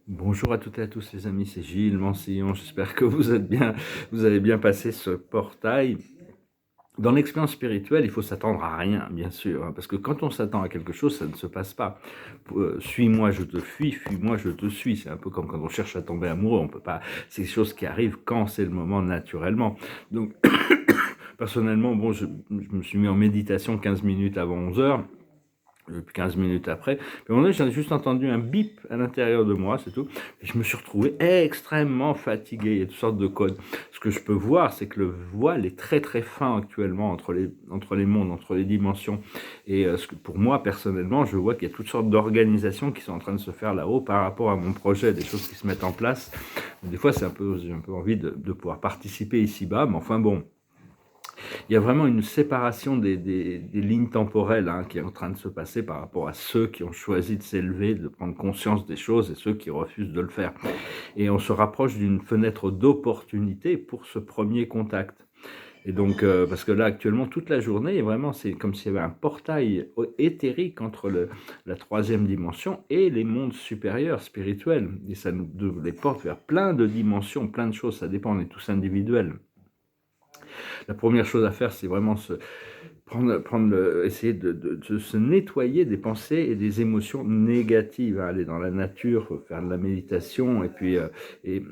Bonjour à toutes et à tous les amis, c'est Gilles Mansillon, j'espère que vous êtes bien, vous avez bien passé ce portail. Dans l'expérience spirituelle, il faut s'attendre à rien, bien sûr, hein, parce que quand on s'attend à quelque chose, ça ne se passe pas. Suis-moi, je te fuis, fuis-moi, je te suis. C'est un peu comme quand on cherche à tomber amoureux, on peut pas. C'est des choses qui arrivent quand c'est le moment naturellement. Donc, personnellement, bon, je me suis mis en méditation 15 minutes avant 11 heures. 15 minutes après. Puis à un moment donné, j'ai juste entendu un bip à l'intérieur de moi, c'est tout. Et je me suis retrouvé extrêmement fatigué. Il y a toutes sortes de codes. Ce que je peux voir, c'est que le voile est très très fin actuellement entre les mondes, entre les dimensions. Et pour moi, personnellement, je vois qu'il y a toutes sortes d'organisations qui sont en train de se faire là-haut par rapport à mon projet, des choses qui se mettent en place. Des fois, j'ai un peu envie de pouvoir participer ici-bas, mais enfin bon. Il y a vraiment une séparation des lignes temporelles qui est en train de se passer par rapport à ceux qui ont choisi de s'élever, de prendre conscience des choses et ceux qui refusent de le faire. Et on se rapproche d'une fenêtre d'opportunité pour ce premier contact. Et donc, parce que là, actuellement, toute la journée, vraiment, c'est comme s'il y avait un portail éthérique entre la troisième dimension et les mondes supérieurs, spirituels. Et ça nous les porte vers plein de dimensions, plein de choses. Ça dépend, on est tous individuels. La première chose à faire, c'est vraiment essayer de se nettoyer des pensées et des émotions négatives, aller dans la nature, faire de la méditation, et puis et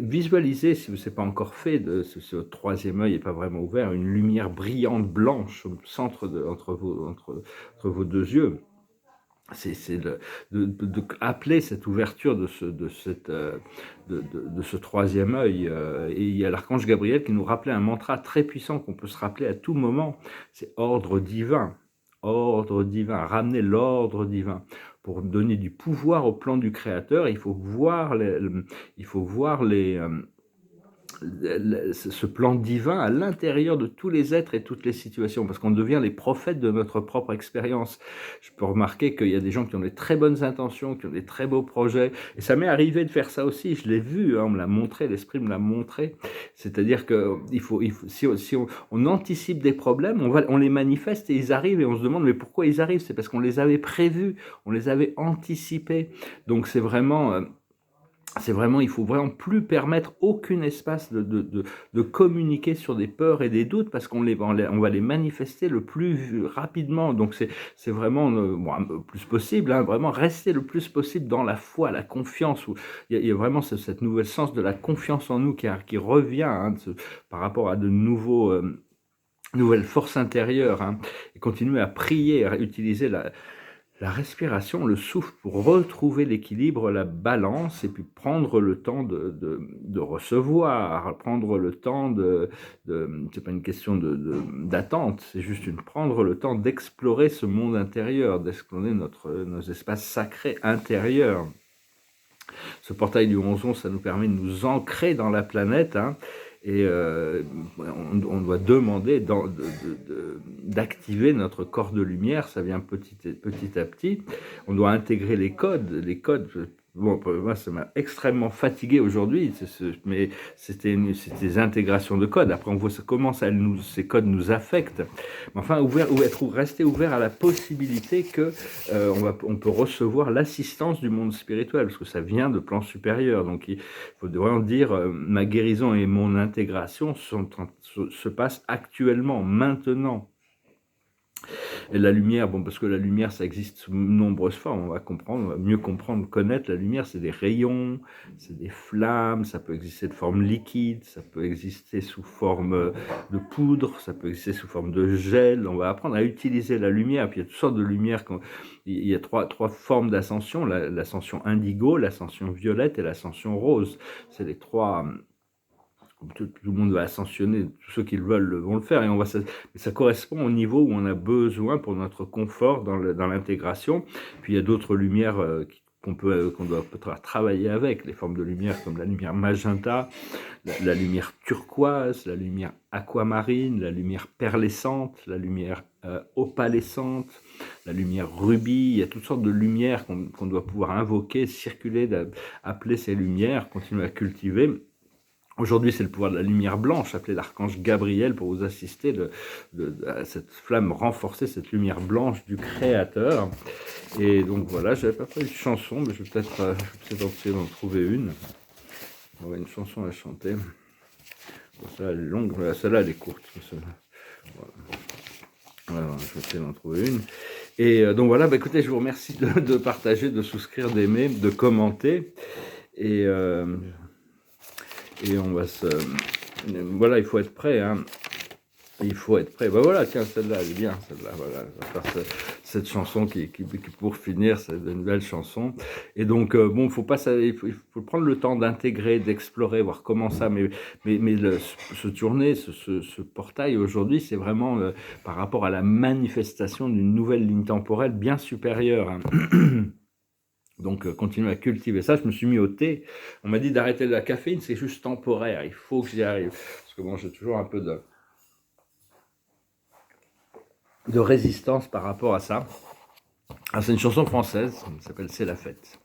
visualiser, si ce n'est pas encore fait, ce troisième œil n'est pas vraiment ouvert, une lumière brillante blanche au centre entre vos deux yeux. C'est appeler cette ouverture de ce troisième œil. Et il y a l'archange Gabriel qui nous rappelait un mantra très puissant qu'on peut se rappeler à tout moment. C'est ordre divin. Ordre divin. Ramener l'ordre divin. Pour donner du pouvoir au plan du Créateur, il faut voir ce plan divin à l'intérieur de tous les êtres et toutes les situations, parce qu'on devient les prophètes de notre propre expérience. Je peux remarquer qu'il y a des gens qui ont des très bonnes intentions, qui ont des très beaux projets, et ça m'est arrivé de faire ça aussi, je l'ai vu, on me l'a montré, l'esprit me l'a montré, c'est-à-dire que si on anticipe des problèmes, on les manifeste et ils arrivent, et on se demande mais pourquoi ils arrivent, c'est parce qu'on les avait prévus, on les avait anticipés, donc c'est vraiment... il faut vraiment plus permettre aucun espace de communiquer sur des peurs et des doutes parce on va les manifester le plus rapidement. Donc c'est vraiment le plus possible, vraiment rester le plus possible dans la foi, la confiance. Où il y a vraiment cette nouvelle sens de la confiance en nous qui revient par rapport à de nouvelles forces intérieures. Et continuer à prier, à utiliser la respiration, le souffle pour retrouver l'équilibre, la balance, et puis prendre le temps de recevoir, prendre le temps c'est pas une question d'attente, c'est juste prendre le temps d'explorer ce monde intérieur, d'explorer nos espaces sacrés intérieurs. Ce portail du 11-11, ça nous permet de nous ancrer dans la planète, et on doit demander d'activer notre corps de lumière, ça vient petit à petit. On doit intégrer les codes. Bon, moi, ça m'a extrêmement fatigué aujourd'hui, mais c'était des intégrations de codes. Après, on voit comment ces codes nous affectent. Mais enfin, rester ouvert à la possibilité que on peut recevoir l'assistance du monde spirituel, parce que ça vient de plans supérieurs. Donc, il faut vraiment dire, ma guérison et mon intégration se passent actuellement, maintenant. Et la lumière, parce que la lumière, ça existe sous nombreuses formes, on va mieux comprendre, connaître. La lumière, c'est des rayons, c'est des flammes, ça peut exister de forme liquide, ça peut exister sous forme de poudre, ça peut exister sous forme de gel. On va apprendre à utiliser la lumière, puis il y a toutes sortes de lumières. Il y a trois formes d'ascension, l'ascension indigo, l'ascension violette et l'ascension rose. C'est les trois... Tout le monde va ascensionner, tous ceux qui le veulent vont le faire, et ça correspond au niveau où on a besoin pour notre confort dans l'intégration. Puis il y a d'autres lumières qu'on doit peut-être travailler avec, les formes de lumière comme la lumière magenta, la lumière turquoise, la lumière aquamarine, la lumière perlescente, la lumière opalescente, la lumière rubis. Il y a toutes sortes de lumières qu'on doit pouvoir invoquer, circuler, appeler ces lumières, continuer à cultiver. Aujourd'hui, c'est le pouvoir de la lumière blanche, appelé l'archange Gabriel, pour vous assister à cette flamme renforcée, cette lumière blanche du Créateur. Et donc voilà, j'avais pas fait une chanson, mais je vais peut-être essayer d'en trouver une. On va une chanson à chanter. Bon, celle-là, elle est longue, celle-là, elle est courte. Voilà, je vais essayer d'en trouver une. Et donc voilà, bah, écoutez, je vous remercie de partager, de souscrire, d'aimer, de commenter. Et on va se... Voilà, il faut être prêt, hein. Il faut être prêt. Ben voilà, tiens, celle-là, elle est bien, celle-là, voilà. On va faire cette chanson qui, pour finir, c'est une belle chanson. Et donc, bon, il faut prendre le temps d'intégrer, d'explorer, voir comment ça, mais ce tourner, ce portail aujourd'hui, c'est vraiment par rapport à la manifestation d'une nouvelle ligne temporelle bien supérieure, hein. Donc, continuer à cultiver ça. Je me suis mis au thé. On m'a dit d'arrêter la caféine, c'est juste temporaire. Il faut que j'y arrive. Parce que bon, j'ai toujours un peu de résistance par rapport à ça. Alors, c'est une chanson française, ça s'appelle C'est la fête.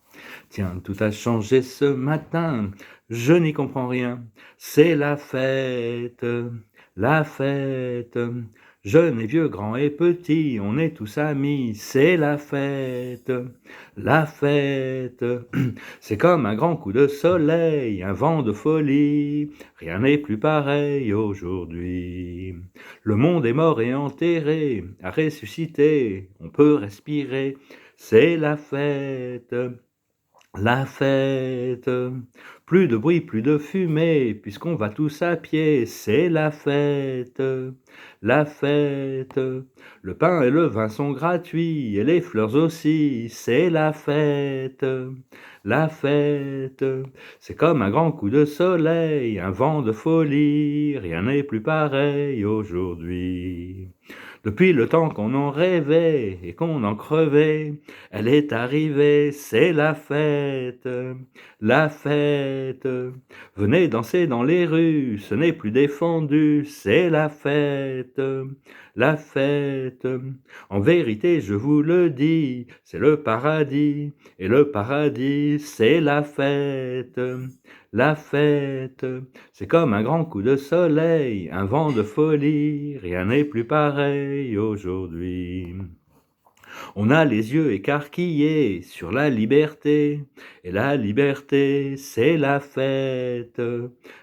Tiens, tout a changé ce matin, je n'y comprends rien. C'est la fête, la fête. Jeunes et vieux, grands et petits, on est tous amis. C'est la fête, la fête. C'est comme un grand coup de soleil, un vent de folie. Rien n'est plus pareil aujourd'hui. Le monde est mort et enterré, a ressuscité, on peut respirer. C'est la fête. La fête, plus de bruit, plus de fumée, puisqu'on va tous à pied, c'est la fête, la fête. Le pain et le vin sont gratuits, et les fleurs aussi, c'est la fête, la fête. C'est comme un grand coup de soleil, un vent de folie, rien n'est plus pareil aujourd'hui. Depuis le temps qu'on en rêvait et qu'on en crevait, elle est arrivée, c'est la fête, la fête. Venez danser dans les rues, ce n'est plus défendu, c'est la fête, la fête. En vérité, je vous le dis, c'est le paradis, et le paradis, c'est la fête. La fête, c'est comme un grand coup de soleil, un vent de folie, rien n'est plus pareil aujourd'hui. On a les yeux écarquillés sur la liberté, et la liberté, c'est la fête,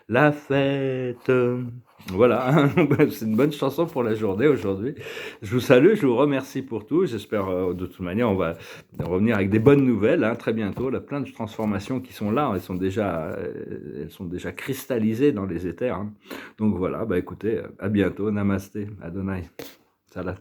la fête. Voilà, c'est une bonne chanson pour la journée aujourd'hui. Je vous salue, je vous remercie pour tout. J'espère, de toute manière, on va revenir avec des bonnes nouvelles, hein, très bientôt. Il y a plein de transformations qui sont là, elles sont déjà cristallisées dans les éthers, hein. Donc voilà, bah écoutez, à bientôt, namasté, Adonai, salat.